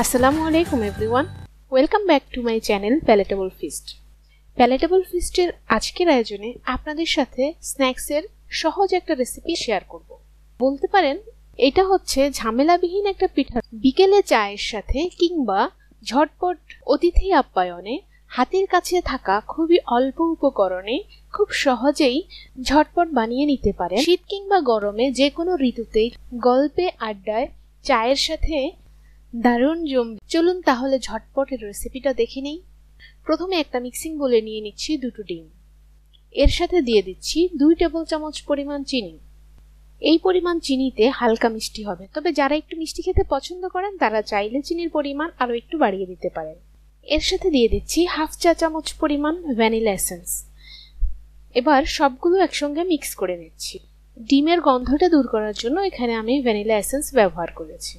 আসসালামু আলাইকুম everyone, welcome back to my channel palatable feast. Palatable ফিস্টের আজকের আয়োজনে আপনাদের সাথে স্ন্যাক্সের সহজ একটা রেসিপি শেয়ার করব। বলতে পারেন এটা হচ্ছে ঝামেলাবিহীন একটা পিঠা। বিকেলে চায়ের সাথে কিংবা ঝটপট অতিথি আপ্যায়নে হাতের কাছে থাকা খুবই অল্প উপকরণে খুব সহজেই ঝটপট বানিয়ে নিতে পারেন। শীত কিংবা গরমে যে কোনো ঋতুতেই গল্পে আড্ডায় চায়ের সাথে দারুণ জমবে। চলুন তাহলে ঝটপটের রেসিপিটা দেখে নেই। প্রথমে একটা মিক্সিং বোলে নিয়ে নিচ্ছি দুটো ডিম। এর সাথে দিয়ে দিচ্ছি 2 টেবিল চামচ পরিমাণ চিনি। এই পরিমাণ চিনিতে হালকা মিষ্টি হবে, তবে যারা একটু মিষ্টি খেতে পছন্দ করেন তারা চাইলে চিনির পরিমাণ আরো একটু বাড়িয়ে দিতে পারেন। এর সাথে দিয়ে দিচ্ছি 1/2 চা চামচ পরিমাণ ভ্যানিলা এসেন্স। এবার সবগুলো একসঙ্গে মিক্স করে নিচ্ছি। ডিমের গন্ধটা দূর করার জন্য এখানে আমি ভ্যানিলা এসেন্স ব্যবহার করেছি।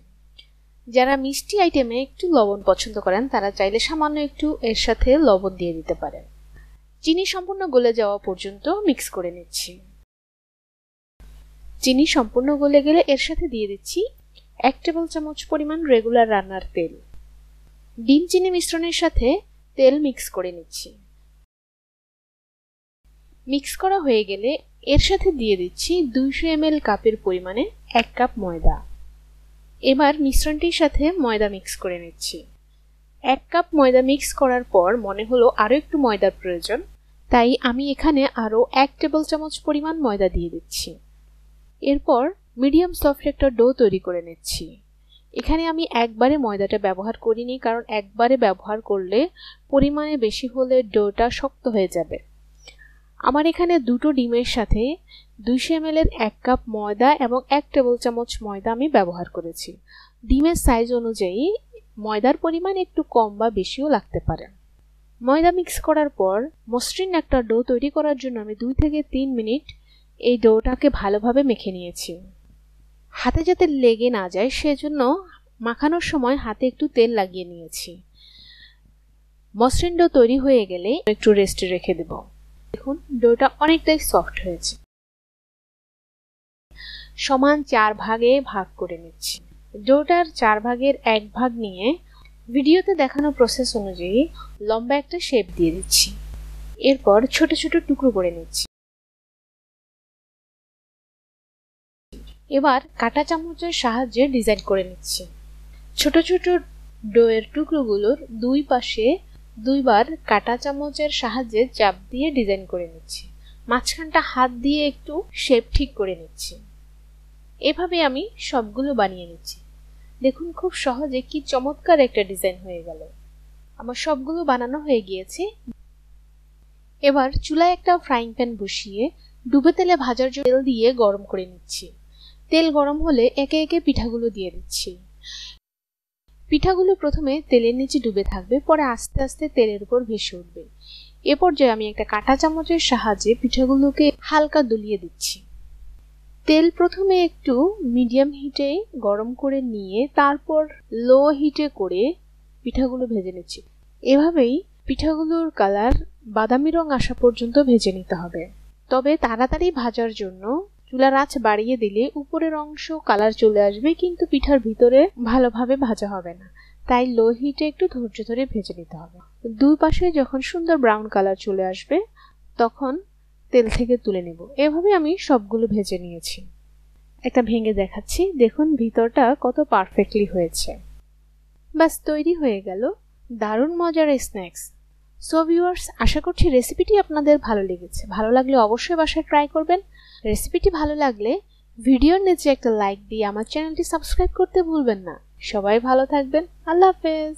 যারা মিষ্টি আইটেমে একটু লবণ পছন্দ করেন তারা চাইলে সামান্য একটু এর সাথে লবণ দিয়ে দিতে পারেন। চিনি সম্পূর্ণ গলে যাওয়া পর্যন্ত মিক্স করে নিচ্ছি। চিনি সম্পূর্ণ গলে গেলে এর সাথে দিয়ে দিচ্ছি 1 টেবিল চামচ পরিমাণ রেগুলার রান্নার তেল। ডিম চিনি মিশ্রণের সাথে তেল মিক্স করে নিচ্ছি। মিক্স করা হয়ে গেলে এর সাথে দিয়ে দিচ্ছি 200 ml কাপের পরিমাণে 1 কাপ ময়দা। এবার মিশ্রণটির সাথে ময়দা মিক্স করে নিচ্ছি। 1 কাপ ময়দা মিক্স করার পর মনে হলো আরো একটু ময়দার প্রয়োজন, তাই আমি এখানে আরো 1 টেবিল চামচ পরিমাণ ময়দা দিয়ে দিচ্ছি। এরপর মিডিয়াম সফট একটা ডো তৈরি করে নিচ্ছি। এখানে আমি একবারে ময়দাটা ব্যবহার করিনি, কারণ একবারে ব্যবহার করলে পরিমাণে বেশি হলে ডোটা শক্ত হয়ে যাবে। আমার এখানে দুটো ডিমের সাথে 200 ml এর 1 কাপ ময়দা এবং 1 টেবিল চামচ ময়দা আমি ব্যবহার করেছি। ডিমের সাইজ অনুযায়ী ময়দার পরিমাণ একটু কম বা বেশিও লাগতে পারে। ময়দা মিক্স করার পর মসৃণ একটা ডো তৈরি করার জন্য আমি 2 থেকে 3 মিনিট এই ডোটাকে ভালোভাবে মেখে নিয়েছি। হাতে যাতে লেগে না যায় সেজন্য মাখানোর সময় হাতে একটু তেল লাগিয়ে নিয়েছি। মসৃণ ডো তৈরি হয়ে গেলে একটু রেস্টে রেখে দেব। দেখুন ডোটা অনেকটাই সফট হয়েছে। সমান 4 ভাগে ভাগ করে নিচ্ছি। ডোটার 4 ভাগের 1 ভাগ নিয়ে ভিডিওতে দেখানো প্রসেস অনুযায়ী লম্বা একটা শেপ দিয়ে দিচ্ছি। এরপর ছোট ছোট টুকরো করে নিচ্ছি। এবার কাঁটা চামচের সাহায্যে ডিজাইন করে নিচ্ছি। ছোট ছোট ডোয়ের টুকরোগুলোর দুই পাশে দুইবার কাঁটা চামচের সাহায্যে চাপ দিয়ে ডিজাইন করে নিচ্ছি। মাঝখানটা হাত দিয়ে একটু শেপ ঠিক করে নিচ্ছি। এভাবে আমি সবগুলো বানিয়ে নিচ্ছি। দেখুন খুব সহজে কি চমৎকার একটা ডিজাইন হয়ে গেল। আমার সবগুলো বানানো হয়ে গিয়েছে। এবার চুলায় একটা ফ্রাইং প্যান বসিয়ে ডুবে তেলে ভাজার জন্য তেল দিয়ে গরম করে নিচ্ছি। তেল গরম হলে একে একে পিঠাগুলো দিয়ে দিচ্ছি। পিঠাগুলো প্রথমে তেলের নিচে ডুবে থাকবে, পরে আস্তে আস্তে তেলের উপর ভেসে উঠবে। এ পর্যায়ে আমি একটা কাঁটা চামচের সাহায্যে পিঠাগুলোকে হালকা দুলিয়ে দিচ্ছি। তেল প্রথমে একটু মিডিয়াম হিটে গরম করে নিয়ে তারপর লো হিটে করে পিঠাগুলো ভেজে নিচ্ছি। এভাবেই পিঠাগুলোর কালার বাদামি রং আসা পর্যন্ত ভেজে নিতে হবে। তবে তাড়াতাড়ি ভাজার জন্য চুলার আঁচ বাড়িয়ে দিলে উপরের অংশ কালার চলে আসবে, কিন্তু পিঠার ভিতরে ভালোভাবে ভাজা হবে না। তাই লো হিটে একটু ধৈর্য ধরে ভেজে নিতে হবে। দুই পাশে যখন সুন্দর ব্রাউন কালার চলে আসবে তখন তেল থেকে তুলে নেব। এভাবে আমি সবগুলো ভেজে নিয়েছি। একটা ভেঙে দেখাচ্ছি, দেখুন ভিতরটা কত পারফেক্টলি হয়েছে। বাস তৈরি হয়ে গেল দারুণ মজার স্ন্যাক্স। সো ভিউয়ার্স, আশা করছি রেসিপিটি আপনাদের ভালো লেগেছে। ভালো লাগলে অবশ্যই বাসায় ট্রাই করবেন। রেসিপিটি ভালো লাগলে ভিডিওর নিচে একটা লাইক দিয়ে আমার চ্যানেলটি সাবস্ক্রাইব করতে ভুলবেন না। সবাই ভালো থাকবেন। আল্লাহ হাফেজ।